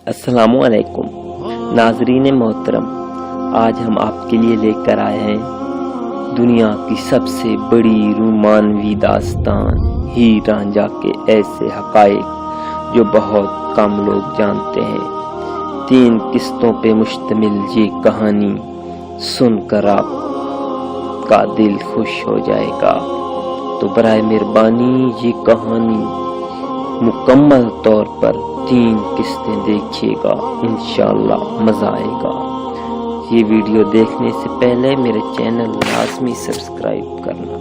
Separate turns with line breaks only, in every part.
السلام علیکم ناظرین محترم، آج ہم آپ کے لیے لے کر آئے ہیں دنیا کی سب سے بڑی رومانوی داستان ہیر رانجھا کے ایسے حقائق جو بہت کم لوگ جانتے ہیں۔ 3 قسطوں پہ مشتمل یہ کہانی سن کر آپ کا دل خوش ہو جائے گا، تو برائے مہربانی یہ کہانی مکمل طور پر 3 قسطیں دیکھیے گا، انشاءاللہ مزہ آئے گا۔ یہ ویڈیو دیکھنے سے پہلے میرے چینل لازمی سبسکرائب کرنا۔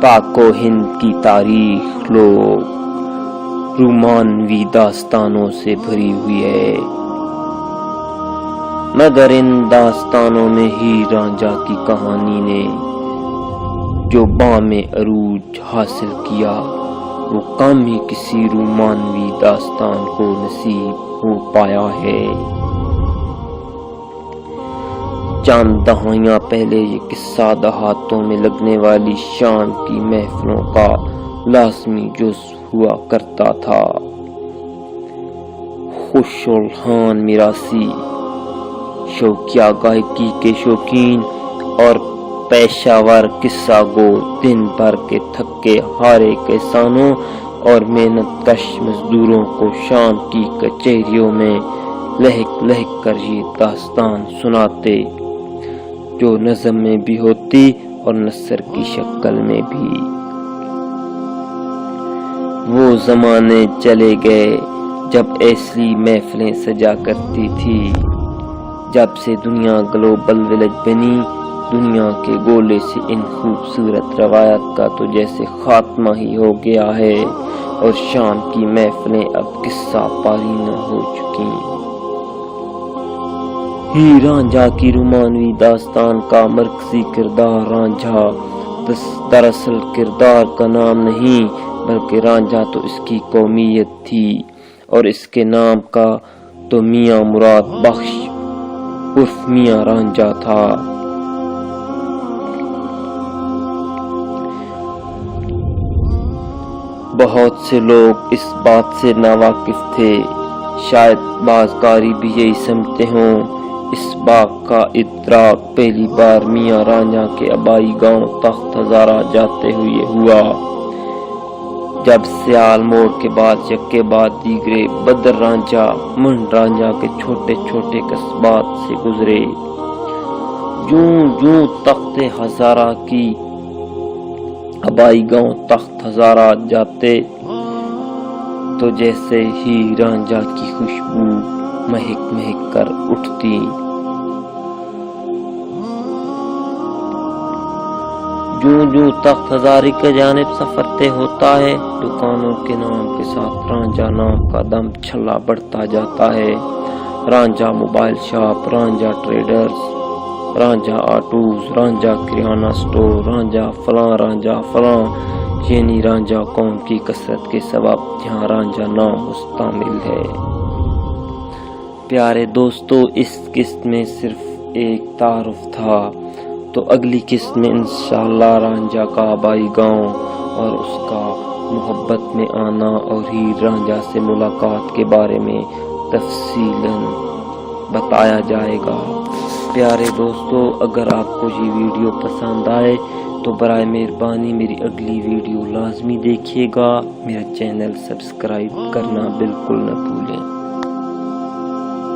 پاک و ہند کی تاریخ لوگ رومانوی داستانوں سے بھری ہوئی ہے، مگر ان داستانوں میں ہیر رانجھا کی کہانی نے جو بام عروج حاصل کیا وہ کم ہی کسی رومانوی داستان کو نصیب ہو پایا ہے۔ چند دہائیاں پہلے یہ قصہ دیہاتوں میں لگنے والی شام کی محفلوں کا لازمی جزو ہوا کرتا تھا۔ خوش الحان میراثی، شوقیہ گائکی کے شوقین اور پیشہ ور قصہ گو دن بھر کے تھکے ہارے کسانوں اور محنت کش مزدوروں کو شام کی کچہریوں میں لہک لہک کر یہ داستان سناتے، جو نظم میں بھی ہوتی اور نثر کی شکل میں بھی۔ وہ زمانے چلے گئے جب ایسی محفلیں سجا کرتی تھی۔ جب سے دنیا گلوبل ولیج بنی، دنیا کے گولے سے ان خوبصورت روایت کا تو جیسے خاتمہ ہی ہو گیا ہے، اور شام کی محفلیں اب قصہ پارینہ ہو چکی۔ ہیر رانجھا کی رومانوی داستان کا مرکزی کردار رانجھا دراصل کردار کا نام نہیں، بلکہ رانجھا تو اس کی قومیت تھی، اور اس کے نام کا تو میاں مراد بخش عرف میاں رانجھا تھا۔ بہت سے لوگ اس بات سے ناواقف تھے، شاید بعض قاری بھی یہی سمجھتے ہوں۔ اس بات کا ادراک پہلی بار میاں رانجھا کے آبائی گاؤں تخت ہزارہ جاتے ہوئے ہوا، جب سیال موڑ کے بعد یکے بعد دیگرے بدر رانجھا منڈ رانجھا کے چھوٹے چھوٹے قصبات سے گزرے۔ جوں جوں تخت ہزارہ کی آبائی گاؤں تخت ہزارہ جاتے تو جیسے ہی رانجھا کی خوشبو مہک مہک کر اٹھتی۔ جوں جوں تخت ہزاری کے جانب سفر طے ہوتا ہے، دکانوں کے نام کے ساتھ رانجھا نام کا دم چھلا بڑھتا جاتا ہے۔ Ranjha mobile shop, Ranjha traders, Ranjha autos, Ranjha کریانہ سٹور، رانجھا فلاں، یعنی رانجھا قوم کی کثرت کے سبب یہاں رانجھا نام مستعمل ہے۔ پیارے دوستو، اس قسط میں صرف ایک تعارف تھا، تو اگلی قسط میں انشاءاللہ رانجھا کا آبائی گاؤں اور اس کا محبت میں آنا اور ہیر رانجھا سے ملاقات کے بارے میں تفصیلاً بتایا جائے گا۔ پیارے دوستو، اگر آپ کو یہ ویڈیو پسند آئے تو برائے مہربانی میری اگلی ویڈیو لازمی دیکھیے گا۔ میرا چینل سبسکرائب کرنا بالکل نہ بھولیں۔